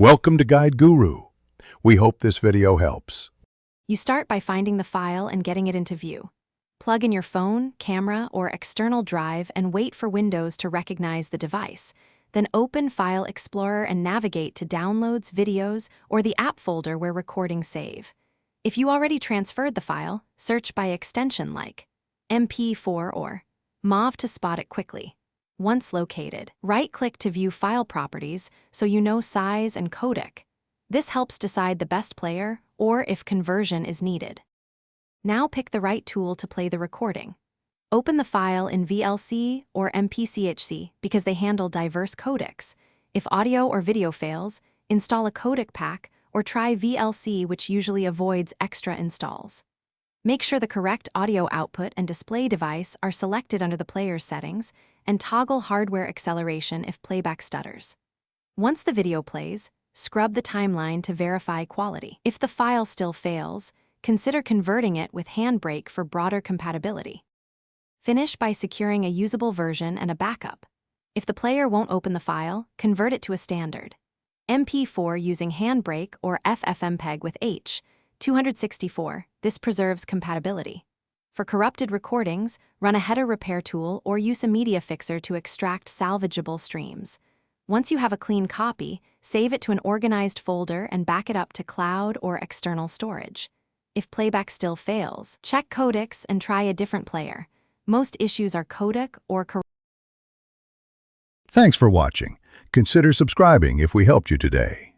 Welcome to Guide Guru. We hope this video helps. You start by finding the file and getting it into view. Plug in your phone, camera, or external drive and wait for Windows to recognize the device. Then open File Explorer and navigate to Downloads, Videos, or the app folder where recordings save. If you already transferred the file, search by extension like MP4 or MOV to spot it quickly. Once located, right-click to view file properties so you know size and codec. This helps decide the best player or if conversion is needed. Now pick the right tool to play the recording. Open the file in VLC or MPCHC because they handle diverse codecs. If audio or video fails, install a codec pack or try VLC, which usually avoids extra installs. Make sure the correct audio output and display device are selected under the player's settings and toggle hardware acceleration if playback stutters. Once the video plays, scrub the timeline to verify quality. If the file still fails, consider converting it with Handbrake for broader compatibility. Finish by securing a usable version and a backup. If the player won't open the file, convert it to a standard MP4 using Handbrake or FFmpeg with H.264. This preserves compatibility. For corrupted recordings, run a header repair tool or use a media fixer to extract salvageable streams. Once you have a clean copy, save it to an organized folder and back it up to cloud or external storage. If playback still fails, check codecs and try a different player. Most issues are codec or corrupted. Thanks for watching. Consider subscribing if we helped you today.